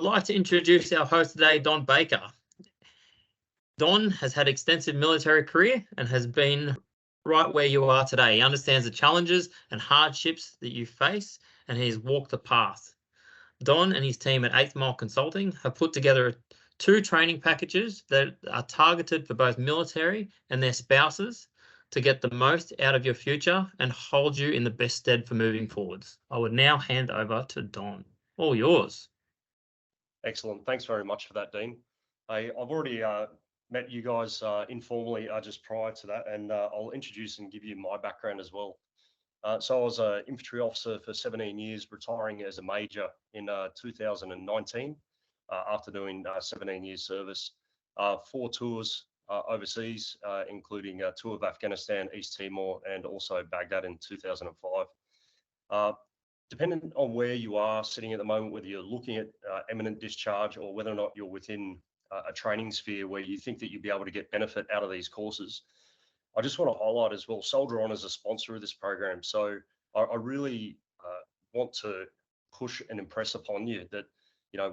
I'd like to introduce our host today, Don Baker. Don has had extensive military career and has been right where you are today. He understands the challenges and hardships that you face, and he's walked the path. Don and his team at 8th Mile Consulting have put together 2 training packages that are targeted for both military and their spouses to get the most out of your future and hold you in the best stead for moving forwards. I would now hand over to Don. All yours. Excellent. Thanks very much for that, Dean. I've already met you guys informally just prior to that, and I'll introduce and give you my background as well. So I was an infantry officer for 17 years, retiring as a major in 2019 after doing 17 years service, 4 tours overseas, including a tour of Afghanistan, East Timor, and also Baghdad in 2005. Depending on where you are sitting at the moment, whether you're looking at imminent discharge or whether or not you're within a training sphere where you think that you'll be able to get benefit out of these courses, I just want to highlight as well, Soldier On is a sponsor of this program. So I really want to push and impress upon you that,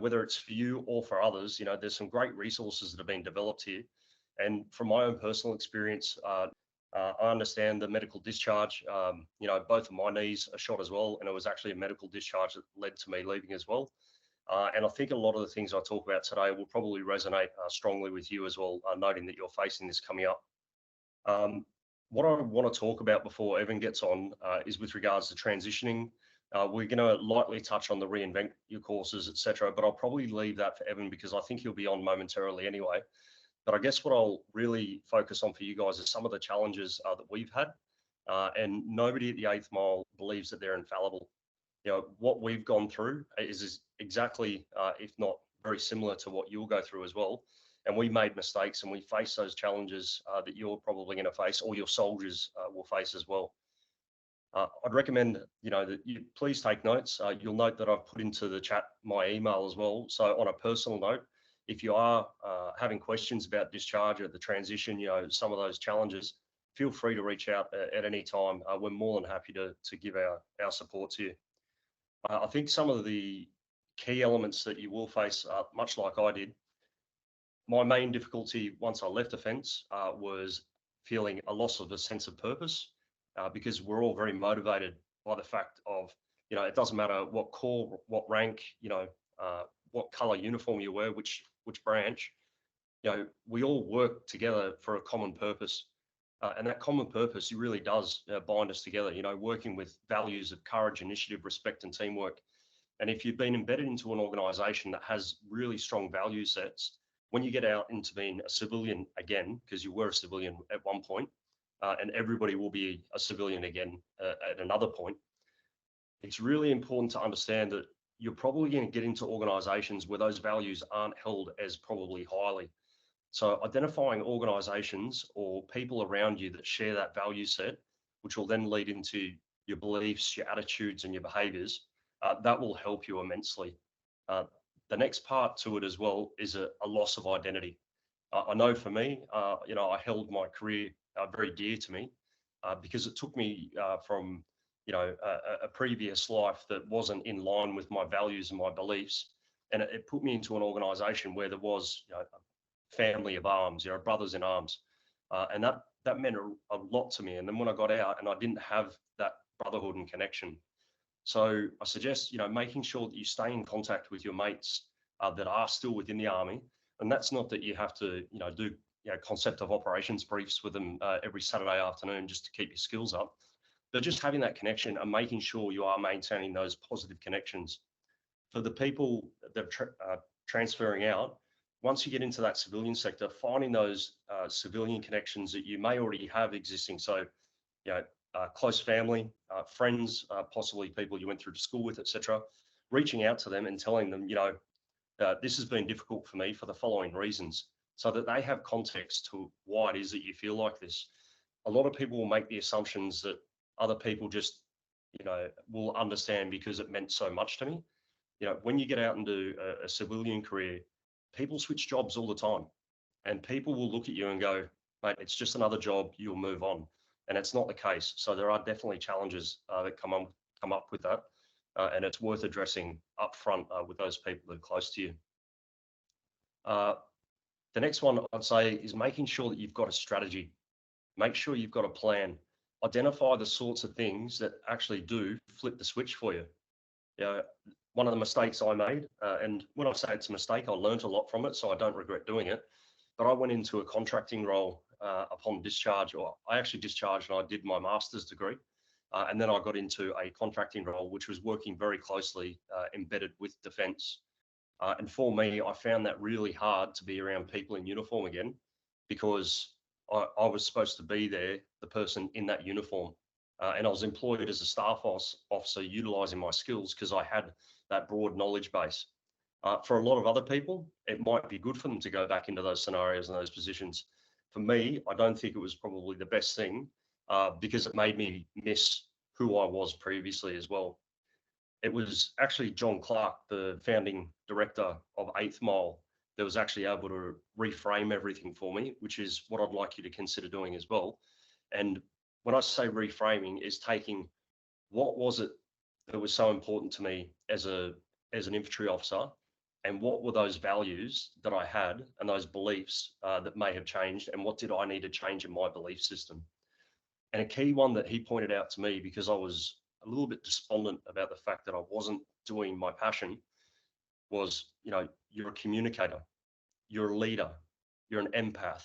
whether it's for you or for others, there's some great resources that have been developed here. And from my own personal experience, I understand the medical discharge. Both of my knees are shot as well, and it was actually a medical discharge that led to me leaving as well. And I think a lot of the things I talk about today will probably resonate strongly with you as well, noting that you're facing this coming up. What I want to talk about before Evan gets on is with regards to transitioning. We're going to lightly touch on the Reinvent your courses, etc., but I'll probably leave that for Evan because I think he'll be on momentarily anyway. But I guess what I'll really focus on for you guys is some of the challenges that we've had, and nobody at the 8th Mile believes that they're infallible. What we've gone through is exactly, if not very similar to what you'll go through as well. And we made mistakes and we face those challenges that you're probably going to face, or your soldiers will face as well. I'd recommend, that you please take notes. You'll note that I've put into the chat my email as well. So on a personal note, if you are having questions about discharge or the transition, some of those challenges, feel free to reach out at any time. We're more than happy to give our support to you. I think some of the key elements that you will face, much like I did, my main difficulty once I left defence was feeling a loss of a sense of purpose, because we're all very motivated by the fact of, it doesn't matter what corps, what rank, what colour uniform you wear, which branch, we all work together for a common purpose. And that common purpose really does bind us together, working with values of courage, initiative, respect and teamwork. And if you've been embedded into an organisation that has really strong value sets, when you get out into being a civilian again, because you were a civilian at one point, and everybody will be a civilian again at another point, it's really important to understand that you're probably going to get into organisations where those values aren't held as probably highly. So identifying organisations or people around you that share that value set, which will then lead into your beliefs, your attitudes and your behaviours, that will help you immensely. The next part to it as well is a loss of identity. I know for me, I held my career very dear to me because it took me from a previous life that wasn't in line with my values and my beliefs, and it put me into an organisation where there was a family of arms, brothers in arms, and that meant a lot to me. And then when I got out and I didn't have that brotherhood and connection, so I suggest making sure that you stay in contact with your mates that are still within the army, and that's not that you have to do concept of operations briefs with them every Saturday afternoon just to keep your skills up. But just having that connection and making sure you are maintaining those positive connections. For the people that are transferring out, once you get into that civilian sector, finding those civilian connections that you may already have existing. So, close family, friends, possibly people you went through to school with, etc. Reaching out to them and telling them, this has been difficult for me for the following reasons, so that they have context to why it is that you feel like this. A lot of people will make the assumptions that other people just, will understand because it meant so much to me. When you get out and do a civilian career, people switch jobs all the time, and people will look at you and go, mate, it's just another job, you'll move on. And it's not the case. So there are definitely challenges that come up with that. and it's worth addressing up front with those people that are close to you. The next one I'd say is making sure that you've got a strategy. Make sure you've got a plan. Identify the sorts of things that actually do flip the switch for you. One of the mistakes I made, and when I say it's a mistake, I learned a lot from it, so I don't regret doing it. But I went into a contracting role upon discharge, or I actually discharged and I did my master's degree. And then I got into a contracting role, which was working very closely embedded with defence. And for me, I found that really hard to be around people in uniform again, because I was supposed to be there, the person in that uniform. And I was employed as a staff officer, utilising my skills because I had that broad knowledge base. For a lot of other people, it might be good for them to go back into those scenarios and those positions. For me, I don't think it was probably the best thing because it made me miss who I was previously as well. It was actually John Clark, the founding director of 8th Mile, that was actually able to reframe everything for me, which is what I'd like you to consider doing as well. And when I say reframing, is taking what was it that was so important to me as an infantry officer, and what were those values that I had and those beliefs that may have changed, and what did I need to change in my belief system? And a key one that he pointed out to me, because I was a little bit despondent about the fact that I wasn't doing my passion, was, you're a communicator, you're a leader, you're an empath,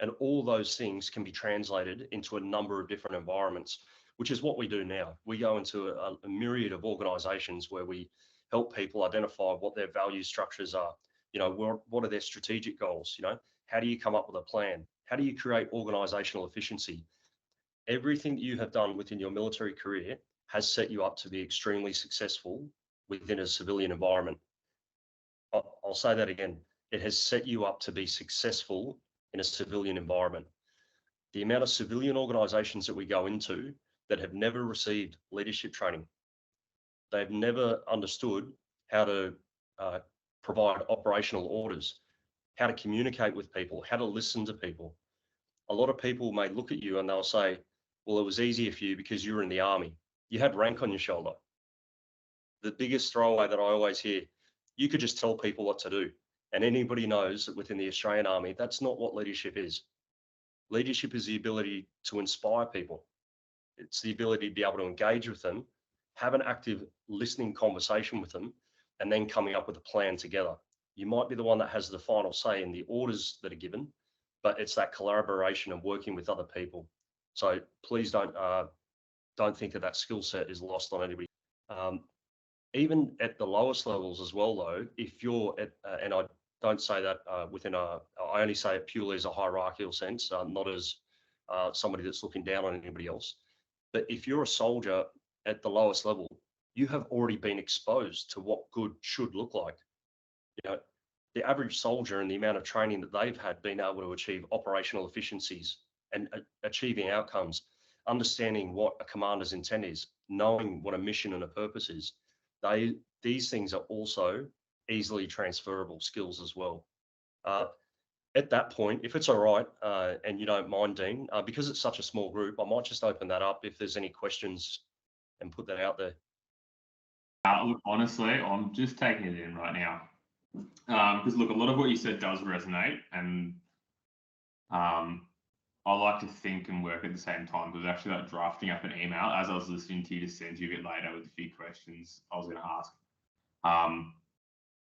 and all those things can be translated into a number of different environments, which is what we do now. We go into a myriad of organizations where we help people identify what their value structures are. What are their strategic goals? How do you come up with a plan? How do you create organizational efficiency? Everything that you have done within your military career has set you up to be extremely successful within a civilian environment. I'll say that again. It has set you up to be successful in a civilian environment. The amount of civilian organizations that we go into that have never received leadership training, they've never understood how to provide operational orders, how to communicate with people, how to listen to people. A lot of people may look at you and they'll say, well, it was easier for you because you were in the army. You had rank on your shoulder. The biggest throwaway that I always hear, you could just tell people what to do. And anybody knows that within the Australian Army, that's not what leadership is. Leadership is the ability to inspire people. It's the ability to be able to engage with them, have an active listening conversation with them, and then coming up with a plan together. You might be the one that has the final say in the orders that are given, but it's that collaboration and working with other people. So please don't think that skill set is lost on anybody. Even at the lowest levels as well, though, if you're at, and I don't say that I only say it purely as a hierarchical sense, not as somebody that's looking down on anybody else. But if you're a soldier at the lowest level, you have already been exposed to what good should look like. The average soldier and the amount of training that they've had been able to achieve operational efficiencies and achieving outcomes, understanding what a commander's intent is, knowing what a mission and a purpose is. These things are also easily transferable skills as well. At that point, if it's all right, and you don't mind, Dean, because it's such a small group, I might just open that up if there's any questions and put that out there. Look, honestly, I'm just taking it in right now. Because look, a lot of what you said does resonate, and I like to think and work at the same time. Because actually, like drafting up an email as I was listening to you to send you a bit later with a few questions I was going to ask.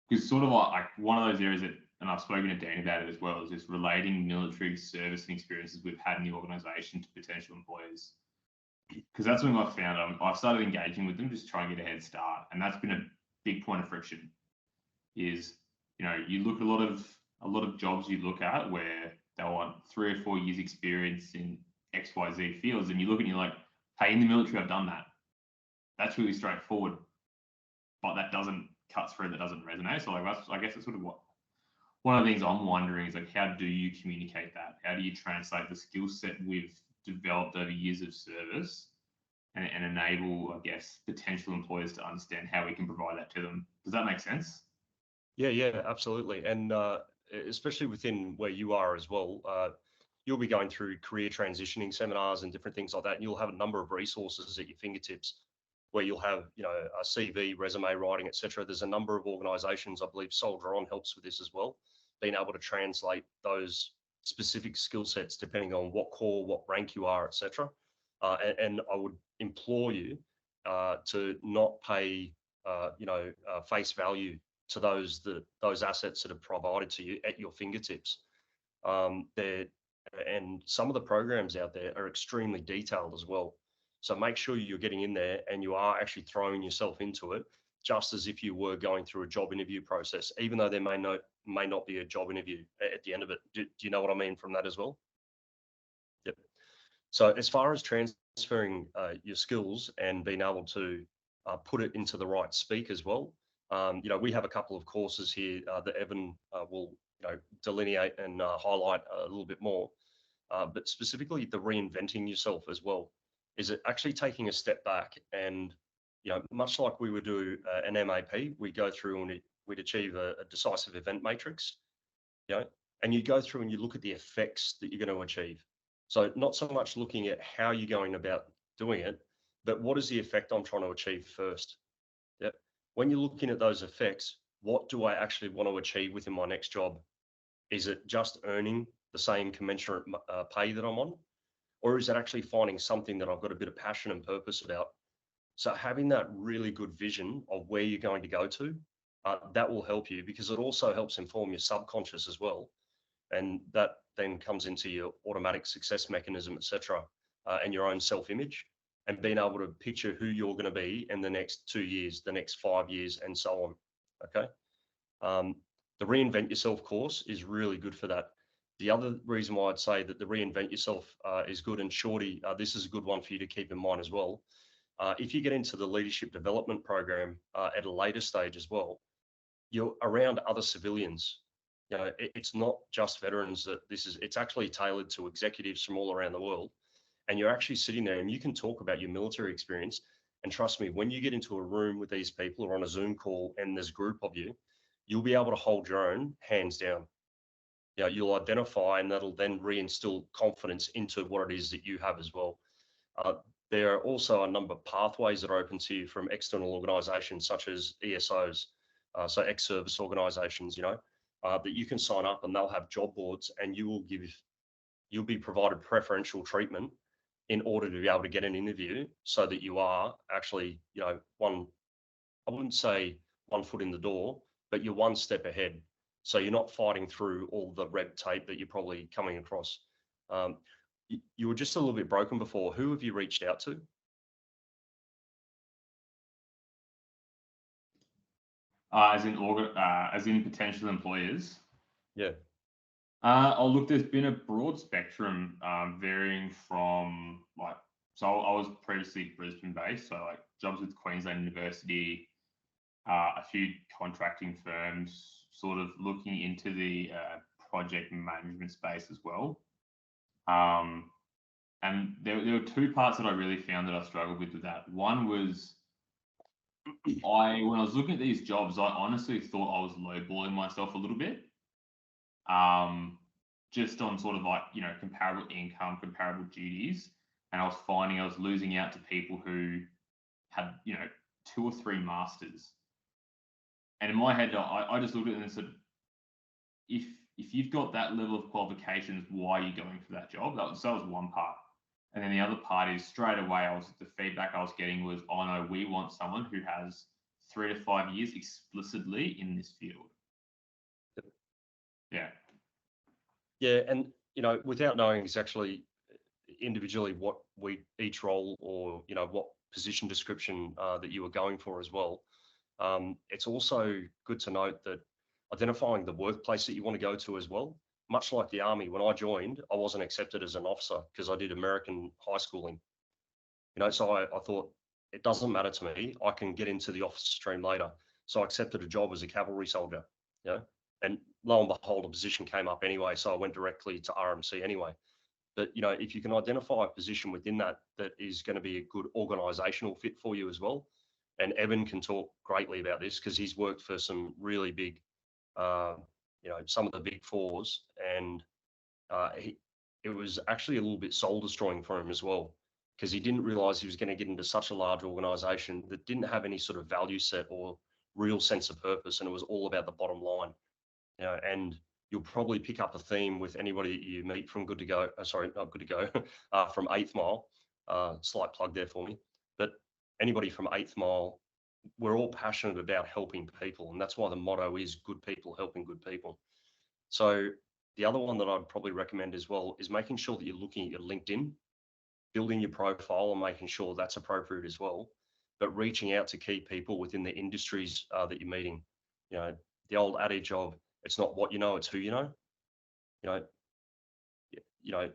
Because sort of like one of those areas that, and I've spoken to Dan about it as well, is just relating military service and experiences we've had in the organisation to potential employers. Because that's when I've found I've started engaging with them, just trying to get a head start, and that's been a big point of friction. Is you look at a lot of jobs you look at where they want 3 or 4 years experience in XYZ fields, and you look and you're like, hey, in the military I've done that. That's really straightforward, but that doesn't cut through, that doesn't resonate. So I guess that's sort of what one of the things I'm wondering is, like, how do you communicate that? How do you translate the skill set we've developed over years of service and enable, I guess, potential employers to understand how we can provide that to them? Does that make sense? Yeah, absolutely. And especially within where you are as well, you'll be going through career transitioning seminars and different things like that, and you'll have a number of resources at your fingertips where you'll have, a CV, resume writing, etc. There's a number of organisations, I believe Soldier On helps with this as well, being able to translate those specific skill sets depending on what corps, what rank you are, etc. And I would implore you to not pay, face value to those assets that are provided to you at your fingertips. And some of the programs out there are extremely detailed as well. So make sure you're getting in there and you are actually throwing yourself into it, just as if you were going through a job interview process, even though there may not be a job interview at the end of it. Do you know what I mean from that as well? Yep. So as far as transferring your skills and being able to put it into the right speak as well, we have a couple of courses here that Evan will delineate and highlight a little bit more. But specifically the reinventing yourself as well, is it actually taking a step back and, much like we would do an MAP, we go through and we'd achieve a decisive event matrix, and you go through and you look at the effects that you're going to achieve. So not so much looking at how you're going about doing it, but what is the effect I'm trying to achieve first? Yep. When you're looking at those effects, what do I actually want to achieve within my next job? Is it just earning the same commensurate pay that I'm on? Or is it actually finding something that I've got a bit of passion and purpose about? So having that really good vision of where you're going to go to, that will help you, because it also helps inform your subconscious as well. And that then comes into your automatic success mechanism, etc., and your own self-image, and being able to picture who you're going to be in the next 2 years, the next 5 years, and so on. Okay. The Reinvent Yourself course is really good for that. The other reason why I'd say that the Reinvent Yourself is good, and Shorty, this is a good one for you to keep in mind as well. If you get into the leadership development program at a later stage as well, you're around other civilians. It's not just veterans that it's actually tailored to executives from all around the world. And you're actually sitting there and you can talk about your military experience. And trust me, when you get into a room with these people or on a Zoom call and there's a group of you, you'll be able to hold your own hands down. You'll identify, and that'll then reinstill confidence into what it is that you have as well. There are also a number of pathways that are open to you from external organisations such as ESOs, so ex-service organisations, that you can sign up and they'll have job boards, and you'll be provided preferential treatment in order to be able to get an interview, so that you are actually, I wouldn't say one foot in the door, but you're one step ahead. So you're not fighting through all the red tape that you're probably coming across. You were just a little bit broken before. Who have you reached out to? As in potential employers? Yeah. Look, there's been a broad spectrum, varying from so I was previously Brisbane based, so jobs with Queensland University, a few contracting firms, sort of looking into the project management space as well. And there were two parts that I really found that I struggled with that. One was when I was looking at these jobs, I honestly thought I was lowballing myself a little bit. Just on sort of comparable income, comparable duties. And I was finding I was losing out to people who had, 2 or 3 masters. And in my head, I just looked at it and said, if you've got that level of qualifications, why are you going for that job? That was one part. And then the other part is straight away, the feedback I was getting was, oh no, we want someone who has 3 to 5 years explicitly in this field. Yeah. Yeah, and without knowing exactly individually what each role or what position description that you were going for as well, it's also good to note that identifying the workplace that you want to go to as well. Much like the Army, when I joined, I wasn't accepted as an officer because I did American high schooling. So I thought, it doesn't matter to me. I can get into the officer stream later. So I accepted a job as a cavalry soldier. And lo and behold, a position came up anyway. So I went directly to RMC anyway. But, if you can identify a position within that is going to be a good organizational fit for you as well. And Evan can talk greatly about this because he's worked for some really big, some of the big fours. And it was actually a little bit soul destroying for him as well. because he didn't realize he was going to get into such a large organization that didn't have any sort of value set or real sense of purpose, and it was all about the bottom line. And you'll probably pick up a theme with anybody that you meet from Good to Go. Sorry, not Good to Go, from 8th Mile. Slight plug there for me. But anybody from 8th Mile, we're all passionate about helping people, and that's why the motto is good people helping good people. So the other one that I'd probably recommend as well is making sure that you're looking at your LinkedIn, building your profile and making sure that's appropriate as well, but reaching out to key people within the industries that you're meeting. The old adage of it's not what you know, it's who you know.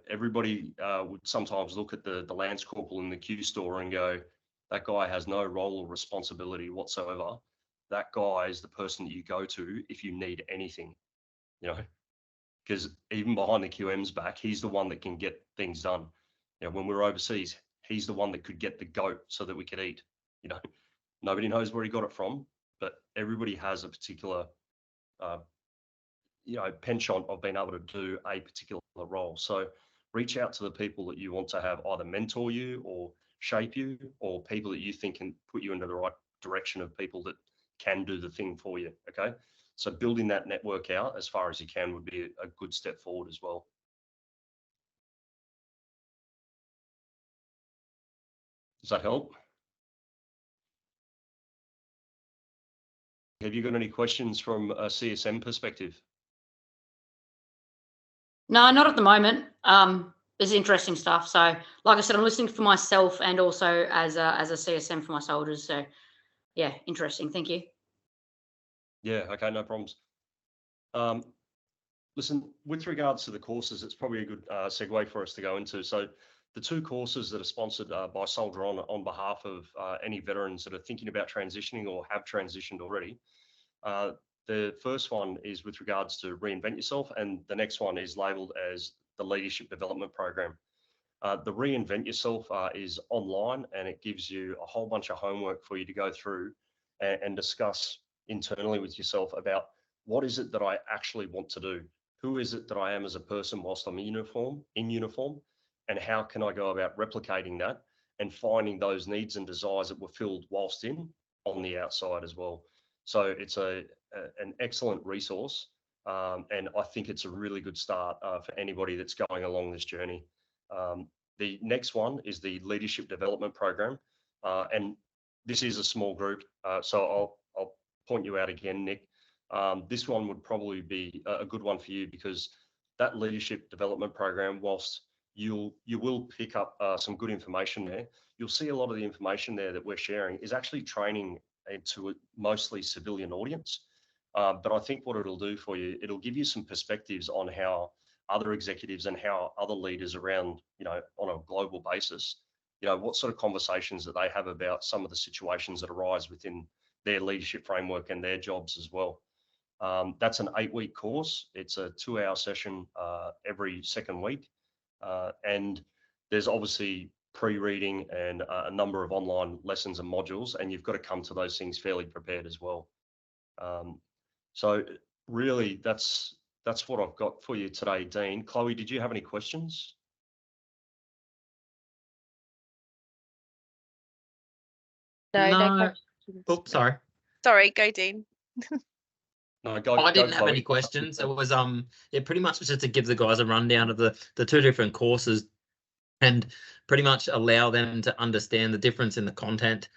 Everybody would sometimes look at the Lance Corporal in the Q store and go, that guy has no role or responsibility whatsoever. That guy is the person that you go to if you need anything, because even behind the QM's back, he's the one that can get things done. When we're overseas, he's the one that could get the goat so that we could eat. Nobody knows where he got it from, but everybody has a particular penchant of being able to do a particular role. So reach out to the people that you want to have either mentor you or shape you, or people that you think can put you into the right direction of people that can do the thing for you. Okay. So building that network out as far as you can would be a good step forward as well. Does that help? Have you got any questions from a CSM perspective? No, not at the moment. It's interesting stuff. So, like I said, I'm listening for myself and also as a CSM for my soldiers. So, yeah, interesting. Thank you. Yeah. Okay. No problems. Listen, with regards to the courses, it's probably a good segue for us to go into. So, the two courses that are sponsored by Soldier on behalf of any veterans that are thinking about transitioning or have transitioned already. The first one is with regards to Reinvent Yourself, and the next one is labelled as the Leadership Development Program. The Reinvent Yourself is online, and it gives you a whole bunch of homework for you to go through and discuss internally with yourself about what is it that I actually want to do? Who is it that I am as a person whilst I'm in uniform, and how can I go about replicating that and finding those needs and desires that were filled whilst on the outside as well. So it's an excellent resource, and I think it's a really good start for anybody that's going along this journey. The next one is the Leadership Development Program, and this is a small group, so I'll point you out again, Nick. This one would probably be a good one for you, because that Leadership Development Program, whilst you will pick up some good information there, you'll see a lot of the information there that we're sharing is actually training to a mostly civilian audience. But I think what it'll do for you, it'll give you some perspectives on how other executives and how other leaders around, on a global basis, what sort of conversations that they have about some of the situations that arise within their leadership framework and their jobs as well. That's an 8-week course. It's a 2-hour session every second week. And there's obviously pre-reading and a number of online lessons and modules, and you've got to come to those things fairly prepared as well. So really, that's what I've got for you today, Dean. Chloe, did you have any questions? No questions. Oops, sorry. Sorry, go Dean. No, I didn't have Chloe. any questions. It was pretty much just to give the guys a rundown of the two different courses and pretty much allow them to understand the difference in the content,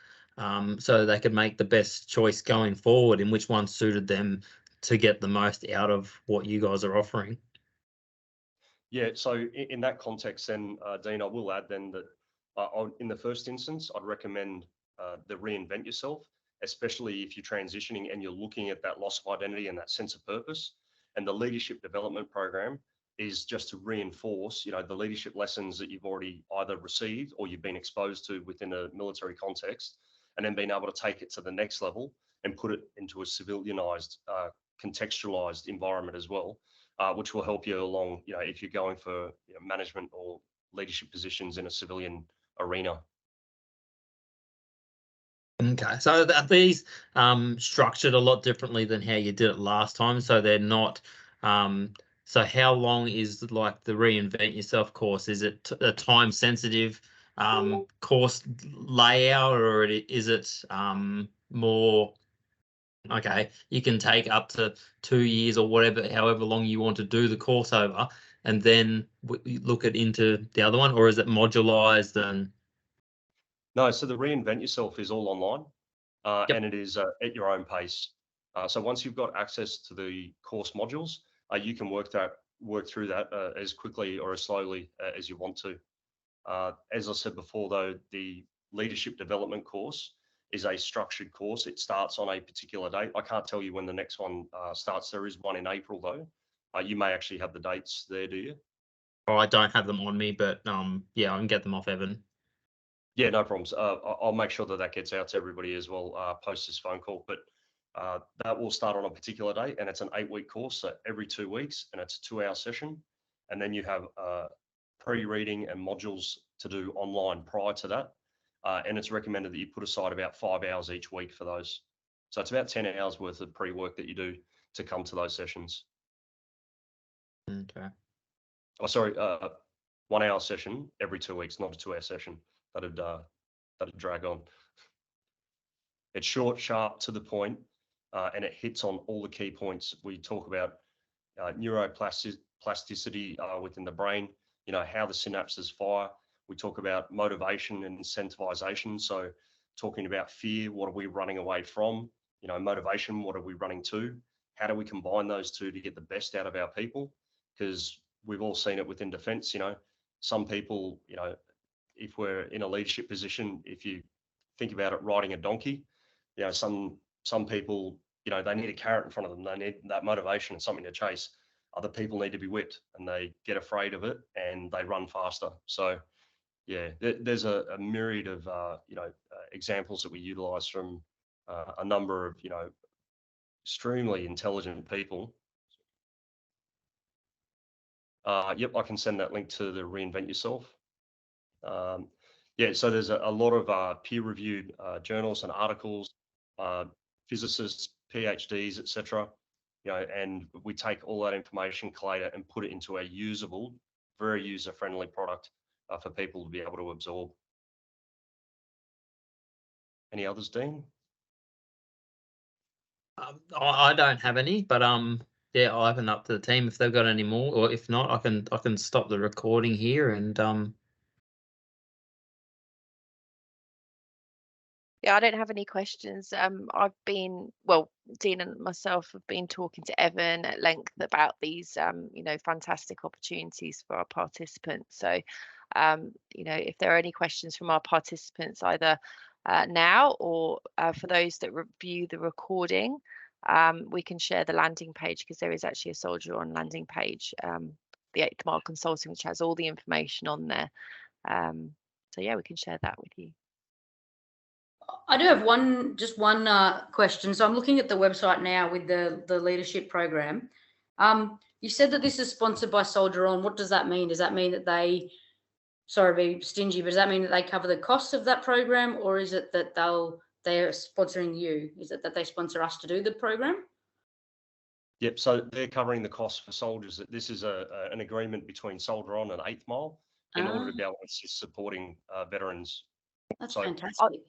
so they could make the best choice going forward in which one suited them to get the most out of what you guys are offering. Yeah, so in that context then, Dean, I will add then that in the first instance, I'd recommend the Reinvent Yourself, especially if you're transitioning and you're looking at that loss of identity and that sense of purpose. And the Leadership Development Program is just to reinforce, the leadership lessons that you've already either received or you've been exposed to within a military context, and then being able to take it to the next level and put it into a civilianized, contextualized environment as well, which will help you along, if you're going for management or leadership positions in a civilian arena. Okay, so are these structured a lot differently than how you did it last time? So they're not. So how long is like the Reinvent Yourself course? Is it a time sensitive course layout, or is it more, okay, you can take up to 2 years or whatever, however long you want to do the course over, and then look at into the other one, or is it modularized? And No, so the Reinvent Yourself is all online, Yep. and it is at your own pace. So once you've got access to the course modules, you can work through that as quickly or as slowly as you want to. As I said before, though, the leadership development course is a structured course. It starts on a particular date. I can't tell you when the next one starts. There is one in April, though. You may actually have the dates there, do you? oh, I don't have them on me, but yeah, I can get them off Evan. Yeah, no problems. I'll make sure that gets out to everybody as well post this phone call. But that will start on a particular day, and it's an 8-week course, so every 2 weeks, and it's a 2-hour session. And then you have pre-reading and modules to do online prior to that. And it's recommended that you put aside about 5 hours each week for those. So it's about 10 hours worth of pre-work that you do to come to those sessions. Okay. Oh, sorry, 1 hour session every 2 weeks, not a 2-hour session. That'd drag on. It's short, sharp, to the point, and it hits on all the key points. We talk about neuroplasticity within the brain, how the synapses fire. We talk about motivation and incentivization. So talking about fear, what are we running away from? Motivation, what are we running to? How do we combine those two to get the best out of our people? Because we've all seen it within defense, some people, if we're in a leadership position, if you think about it, riding a donkey, some people, they need a carrot in front of them. They need that motivation and something to chase. Other people need to be whipped, and they get afraid of it and they run faster. So yeah, there's a myriad of, examples that we utilize from a number of, extremely intelligent people. Yep, I can send that link to the Reinvent Yourself. Yeah, so there's a lot of peer-reviewed journals and articles, physicists, PhDs, etc. And we take all that information, collate it, and put it into a usable, very user-friendly product for people to be able to absorb. Any others, Dean? I don't have any, but yeah, I'll open up to the team if they've got any more, or if not, I can stop the recording here and Yeah, I don't have any questions. Dean and myself have been talking to Evan at length about these, fantastic opportunities for our participants. So, if there are any questions from our participants, either now or for those that review the recording, we can share the landing page, because there is actually a Soldier On landing page, the 8th Mile Consulting, which has all the information on there. So yeah, we can share that with you. I do have one question. So I'm looking at the website now with the leadership program. You said that this is sponsored by Soldier On. What does that mean? Does that mean that they, sorry to be stingy, but does that mean that they cover the costs of that program, or is it that they're sponsoring you? Is it that they sponsor us to do the program? Yep, so they're covering the costs for soldiers. This is an agreement between Soldier On and 8th Mile in order to be able to assist supporting veterans. That's So- fantastic.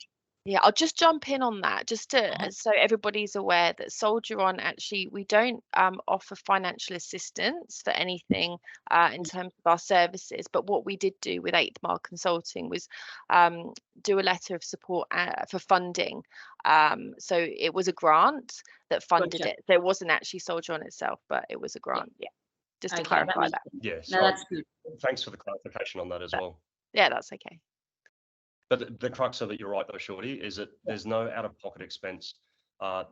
Yeah, I'll just jump in on that, just to so everybody's aware that Soldier On, actually, we don't offer financial assistance for anything in terms of our services. But what we did do with 8th Mile Consulting was do a letter of support for funding. So it was a grant that funded Gotcha. it. So it wasn't actually Soldier On itself, but it was a grant. Yeah, just to Okay, clarify makes that. sense. Yeah, No, so that's good. thanks for the clarification on that as well. Yeah, that's okay. But the crux of it, you're right though, Shorty, is that there's no out-of-pocket expense.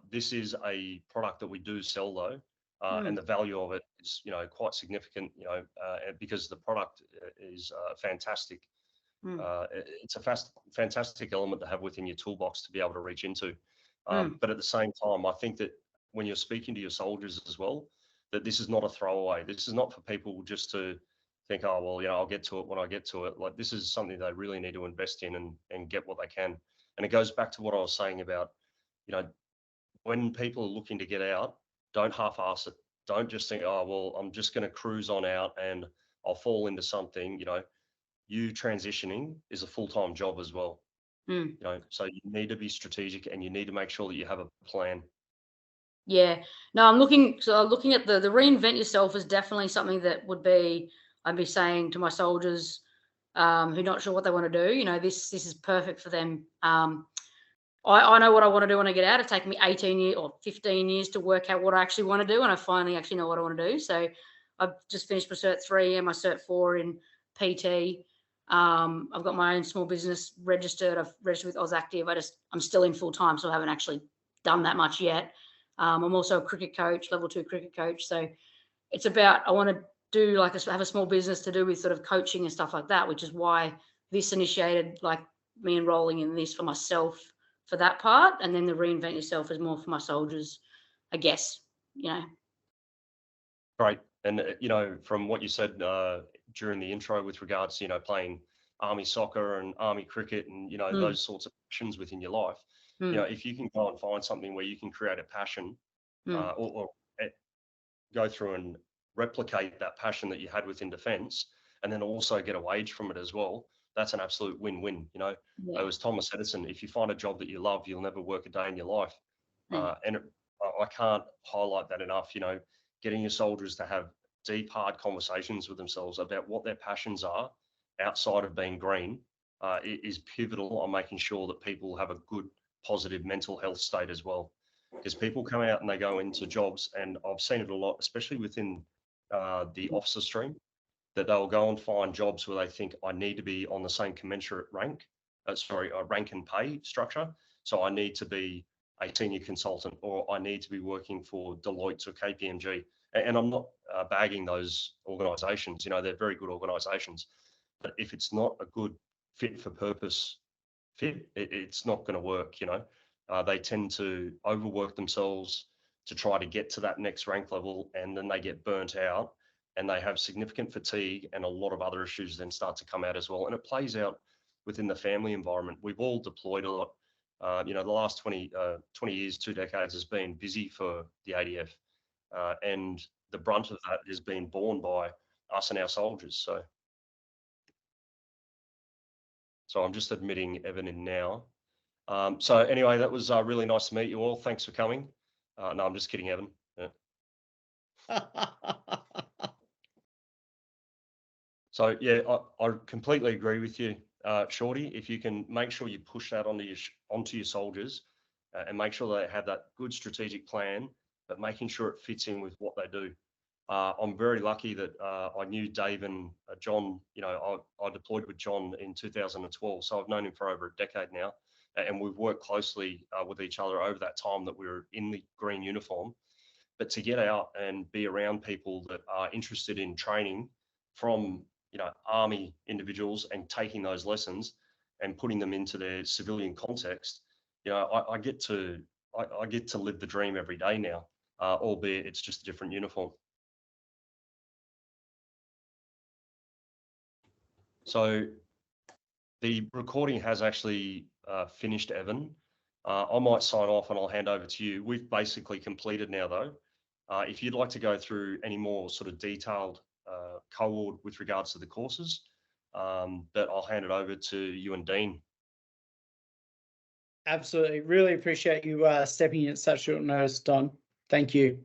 This is a product that we do sell though, and the value of it is, quite significant, because the product is fantastic. It's a fantastic element to have within your toolbox to be able to reach into. But at the same time, I think that when you're speaking to your soldiers as well, that this is not a throwaway. This is not for people just to think, oh, well, I'll get to it when I get to it. Like, this is something they really need to invest in and get what they can. And it goes back to what I was saying about, when people are looking to get out, don't half-ass it. Don't just think, oh, well, I'm just going to cruise on out and I'll fall into something. you transitioning is a full-time job as well. You know, so you need to be strategic and you need to make sure that you have a plan. Yeah, no, I'm looking at the reinvent yourself is definitely something that I'd be saying to my soldiers who are not sure what they want to do. You know, this is perfect for them. I know what I want to do when I get out. It's taken me 18 years or 15 years to work out what I actually want to do, and I finally actually know what I want to do. So I've just finished my Cert 3 and my Cert 4 in PT. I've got my own small business registered. I've registered with AusActive. I'm still in full time, so I haven't actually done that much yet. I'm also a cricket coach, level 2 cricket coach. So it's about, I want to do have a small business to do with sort of coaching and stuff like that, which is why this initiated like me enrolling in this for myself for that part. And then the reinvent yourself is more for my soldiers, I guess, you know. Great. And, you know, from what you said during the intro with regards to, you know, playing army soccer and army cricket and, you know, those sorts of passions within your life, you know, if you can go and find something where you can create a passion or go through and replicate that passion that you had within defence and then also get a wage from it as well, that's an absolute win-win. You know, it was Thomas Edison, if you find a job that you love, you'll never work a day in your life. And I can't highlight that enough, you know, getting your soldiers to have deep, hard conversations with themselves about what their passions are outside of being green is pivotal on making sure that people have a good, positive mental health state as well. Because people come out and they go into jobs, and I've seen it a lot, especially within the officer stream, that they'll go and find jobs where they think I need to be on the same commensurate rank and pay structure. So I need to be a senior consultant, or I need to be working for Deloitte or KPMG. And I'm not bagging those organizations, you know, they're very good organizations. But if it's not a good fit for purpose fit, it's not going to work, you know. They tend to overwork themselves to try to get to that next rank level, and then they get burnt out and they have significant fatigue, and a lot of other issues then start to come out as well. And it plays out within the family environment. We've all deployed a lot. You know, the last 20 years, 2 decades has been busy for the ADF. And the brunt of that is being borne by us and our soldiers. So I'm just admitting Evan in now. So anyway, that was really nice to meet you all. Thanks for coming. No, I'm just kidding, Evan. Yeah. So yeah, I completely agree with you, Shorty. If you can make sure you push that onto your soldiers and make sure they have that good strategic plan, but making sure it fits in with what they do. I'm very lucky that I knew Dave and John. You know, I deployed with John in 2012, so I've known him for over a decade now, and we've worked closely with each other over that time that we were in the green uniform. But to get out and be around people that are interested in training from, you know, army individuals and taking those lessons and putting them into their civilian context, you know, I get to live the dream every day now, albeit it's just a different uniform. So the recording has actually finished, Evan. I might sign off and I'll hand over to you. We've basically completed now, though. If you'd like to go through any more sort of detailed cohort with regards to the courses, but I'll hand it over to you and Dean. Absolutely. Really appreciate you stepping in at such short notice, Don. Thank you.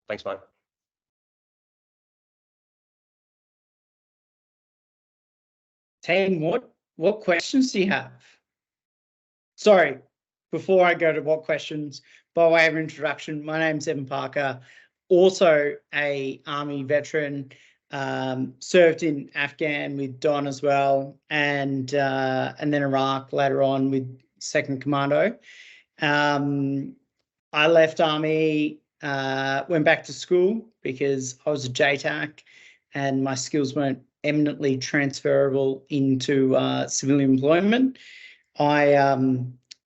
Thanks, mate. Team, what questions do you have? Sorry, before I go to what questions, by way of introduction, my name's Evan Parker, also a Army veteran, served in Afghan with Don as well, and then Iraq later on with 2nd Commando. I left Army, went back to school because I was a JTAC and my skills weren't eminently transferable into civilian employment. I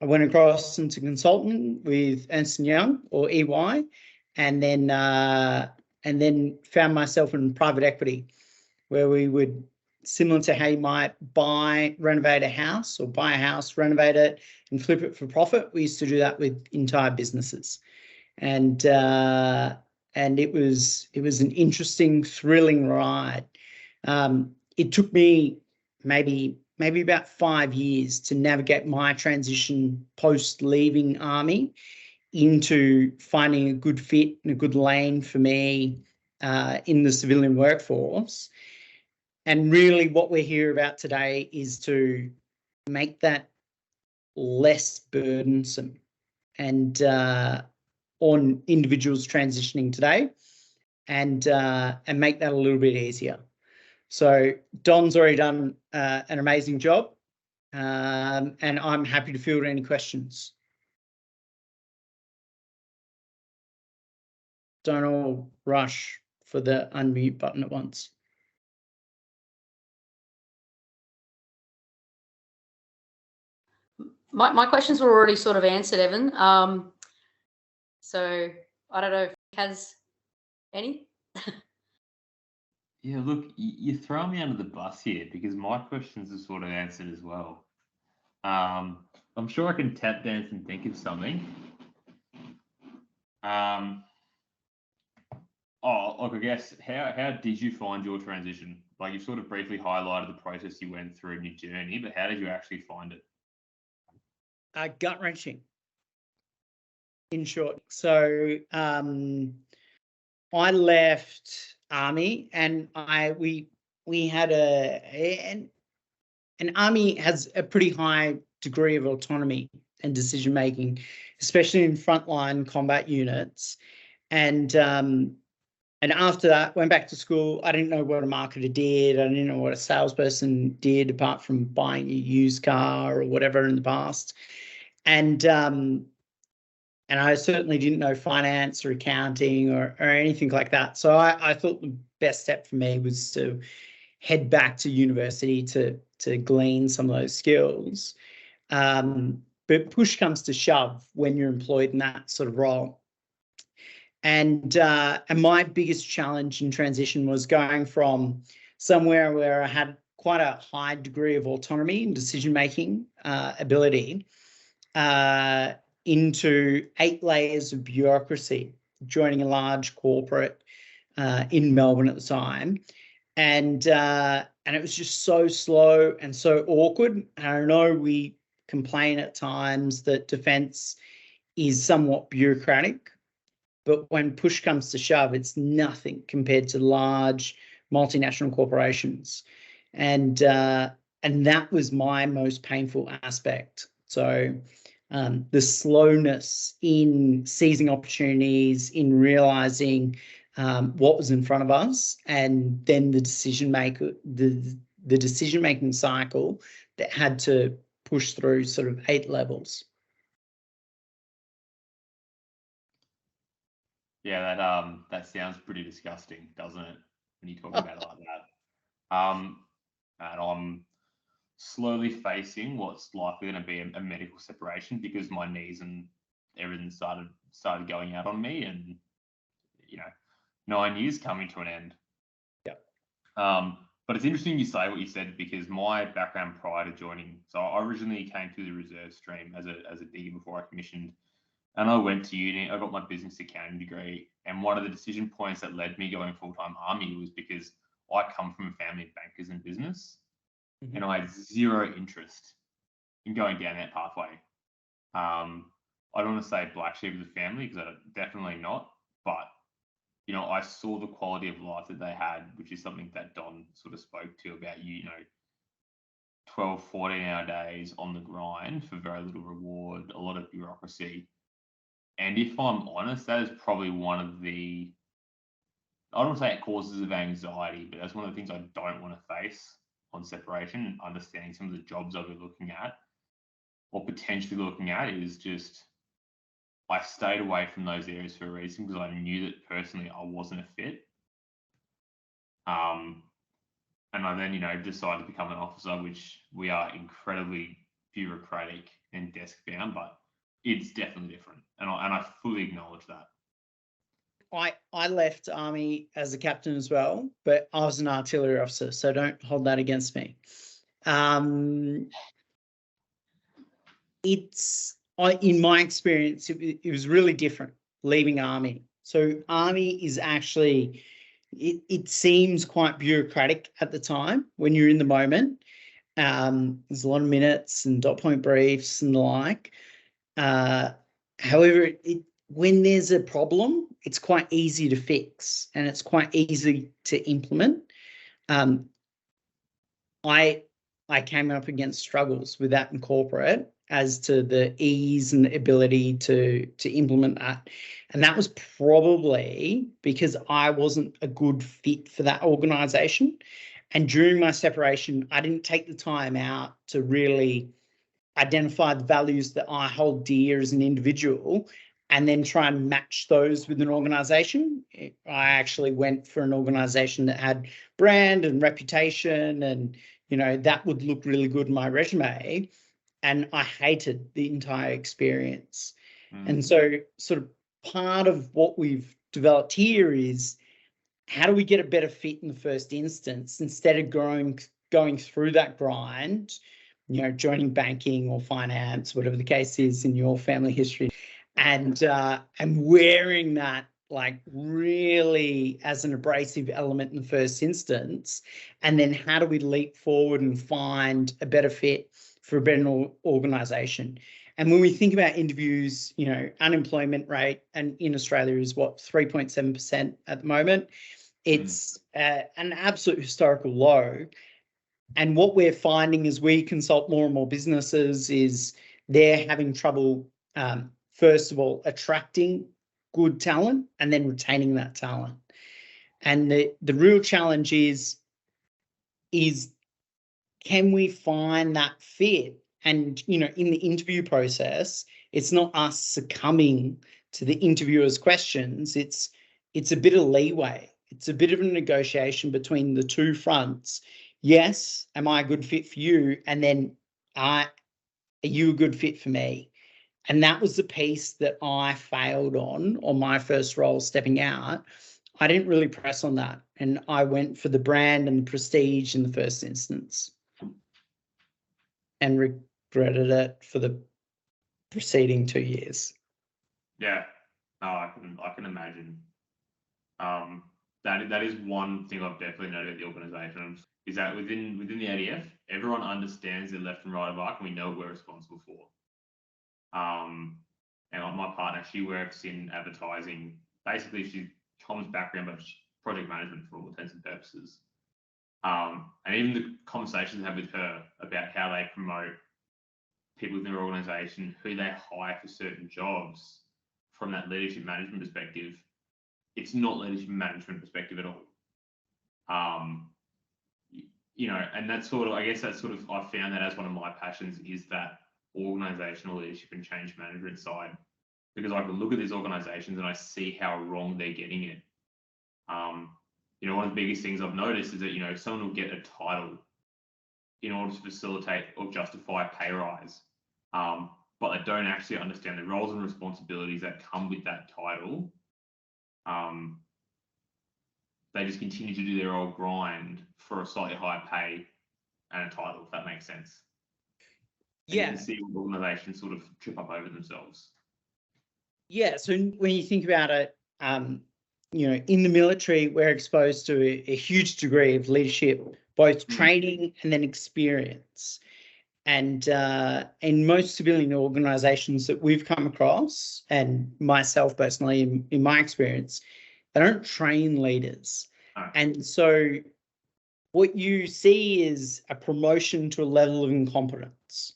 went across into consultant with Ernst & Young or EY, and then found myself in private equity, where we would, similar to how you might renovate a house, or buy a house, renovate it, and flip it for profit. We used to do that with entire businesses, and it was an interesting, thrilling ride. it took me maybe about 5 years to navigate my transition post leaving Army into finding a good fit and a good lane for me in the civilian workforce. And really what we're here about today is to make that less burdensome and on individuals transitioning today, and make that a little bit easier. So Don's already done an amazing job, and I'm happy to field any questions. Don't all rush for the unmute button at once. My questions were already sort of answered, Evan. So I don't know if he has any. Yeah, look, you throw me under the bus here because my questions are sort of answered as well. I'm sure I can tap dance and think of something. Look, I guess, how did you find your transition? Like, you sort of briefly highlighted the process you went through in your journey, but how did you actually find it? Gut-wrenching, in short. So I left Army, and we had an Army has a pretty high degree of autonomy and decision making, especially in frontline combat units. And after that, went back to school. I didn't know what a marketer did. I didn't know what a salesperson did, apart from buying a used car or whatever in the past. And I certainly didn't know finance or accounting or anything like that. So I thought the best step for me was to head back to university to glean some of those skills. But push comes to shove when you're employed in that sort of role. And my biggest challenge in transition was going from somewhere where I had quite a high degree of autonomy and decision-making ability into 8 layers of bureaucracy, joining a large corporate in Melbourne at the time. And it was just so slow and so awkward. And I know we complain at times that defence is somewhat bureaucratic, but when push comes to shove, it's nothing compared to large multinational corporations. And that was my most painful aspect. So the slowness in seizing opportunities, in realising what was in front of us, and then the decision-making cycle that had to push through sort of 8 levels. Yeah, that sounds pretty disgusting, doesn't it? When you talk about it like that. And I'm slowly facing what's likely going to be a medical separation because my knees and everything started going out on me, and 9 years coming to an end. Yeah. But it's interesting you say what you said, because my background prior to joining, so I originally came through the reserve stream as a digger before I commissioned. And I went to uni, I got my business accounting degree. And one of the decision points that led me going full-time Army was because I come from a family of bankers in business. Mm-hmm. And I had zero interest in going down that pathway. I don't want to say black sheep of the family, because I'm definitely not. But, I saw the quality of life that they had, which is something that Don sort of spoke to about, 12, 14-hour days on the grind for very little reward, a lot of bureaucracy. And if I'm honest, that is probably one of the, I don't want to say it causes of anxiety, but that's one of the things I don't want to face on separation, and understanding some of the jobs I'll be looking at or potentially looking at is just, I stayed away from those areas for a reason, because I knew that personally I wasn't a fit. And I then, decided to become an officer, which we are incredibly bureaucratic and desk bound, but it's definitely different. And I fully acknowledge that. I left Army as a captain as well, but I was an artillery officer, so don't hold that against me. In my experience, it was really different leaving Army. So Army is actually it seems quite bureaucratic at the time when you're in the moment. There's a lot of minutes and dot point briefs and the like. However, when there's a problem, it's quite easy to fix and it's quite easy to implement. I came up against struggles with that in corporate as to the ease and the ability to implement that. And that was probably because I wasn't a good fit for that organization. And during my separation, I didn't take the time out to really identify the values that I hold dear as an individual and then try and match those with an organization. I actually went for an organization that had brand and reputation and, you know, that would look really good in my resume. And I hated the entire experience. And so sort of part of what we've developed here is how do we get a better fit in the first instance instead of going through that grind, you know, joining banking or finance, whatever the case is in your family history, and wearing that like really as an abrasive element in the first instance, and then how do we leap forward and find a better fit for a better organization? And when we think about interviews, you know, unemployment rate and in Australia is what, 3.7% at the moment. It's an absolute historical low. And what we're finding as we consult more and more businesses is they're having trouble, first of all, attracting good talent and then retaining that talent. And the real challenge is can we find that fit? And, you know, in the interview process, it's not us succumbing to the interviewer's questions. It's a bit of leeway. It's a bit of a negotiation between the two fronts. Yes, am I a good fit for you? And then are you a good fit for me? And that was the piece that I failed on my first role stepping out. I didn't really press on that. And I went for the brand and the prestige in the first instance and regretted it for the preceding 2 years. Yeah, no, I can imagine. That is one thing I've definitely noted at the organisation is that within the ADF, everyone understands their left and right of arc, and we know what we're responsible for. And like my partner, she works in advertising. Basically, she's Tom's background, but project management for all intents and purposes. And even the conversations I have with her about how they promote people within their organisation, who they hire for certain jobs from that leadership management perspective, it's not leadership management perspective at all. You know, and that's sort of, I guess that's sort of, I found that as one of my passions is that organizational leadership and change management side, because I can look at these organizations and I see how wrong they're getting it. You know, one of the biggest things I've noticed is that, you know, someone will get a title in order to facilitate or justify a pay rise, but they don't actually understand the roles and responsibilities that come with that title. They just continue to do their old grind for a slightly higher pay and a title, if that makes sense. And yeah. You can see organizations sort of trip up over themselves. Yeah. So when you think about it, you know, in the military, we're exposed to a huge degree of leadership, both training and then experience. And in most civilian organizations that we've come across, and myself personally, in my experience, they don't train leaders. And so what you see is a promotion to a level of incompetence.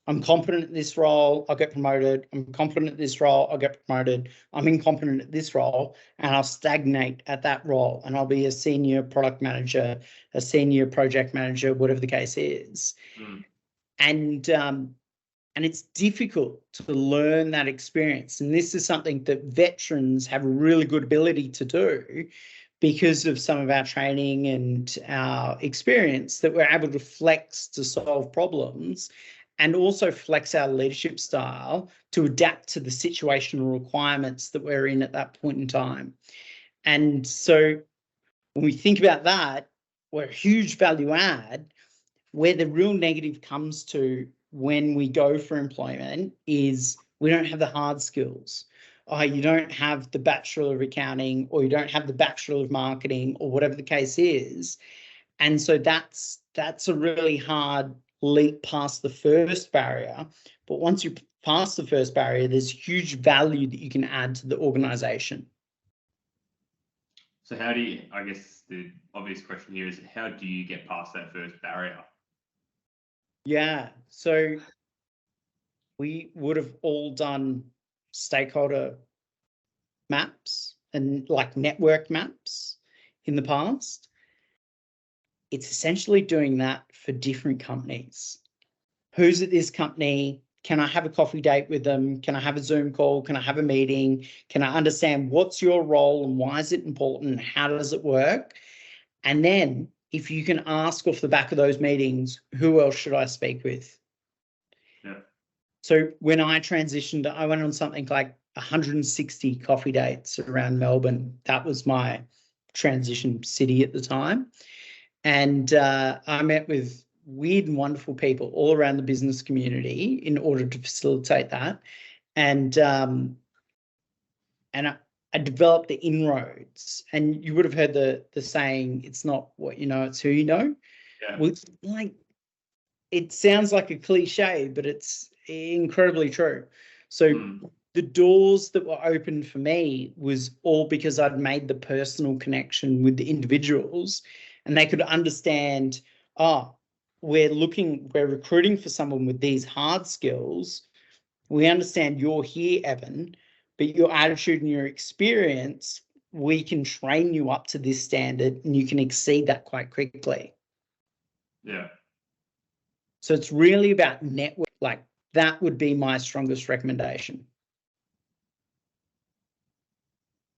I'm competent at this role, I'll get promoted. I'm competent at this role, I'll get promoted. I'm incompetent at this role, and I'll stagnate at that role. And I'll be a senior product manager, a senior project manager, whatever the case is. And it's difficult to learn that experience. And this is something that veterans have a really good ability to do because of some of our training and our experience, that we're able to flex to solve problems and also flex our leadership style to adapt to the situational requirements that we're in at that point in time. And so when we think about that, we're a huge value add. Where the real negative comes to when we go for employment is we don't have the hard skills. oh, you don't have the Bachelor of Accounting, or you don't have the Bachelor of Marketing, or whatever the case is. And so that's a really hard leap past the first barrier. But once you pass the first barrier, there's huge value that you can add to the organization. So how do you, I guess the obvious question here is, how do you get past that first barrier? Yeah, so we would have all done stakeholder maps and like network maps in the past. It's essentially doing that for different companies. Who's at this company? Can I have a coffee date with them? Can I have a Zoom call? Can I have a meeting? Can I understand what's your role and why is it important? How does it work? And then if you can ask off the back of those meetings, who else should I speak with? Yeah. So when I transitioned, I went on something like 160 coffee dates around Melbourne. That was my transition city at the time. And I met with weird and wonderful people all around the business community in order to facilitate that. And I developed the inroads. And you would have heard the saying, it's not what you know, it's who you know. Yeah. Well, like, it sounds like a cliche, but it's incredibly true. So the doors that were open for me was all because I'd made the personal connection with the individuals, and they could understand, oh, we're recruiting for someone with these hard skills. We understand you're here, Evan, but your attitude and your experience, we can train you up to this standard and you can exceed that quite quickly. Yeah. So it's really about network. Like, that would be my strongest recommendation.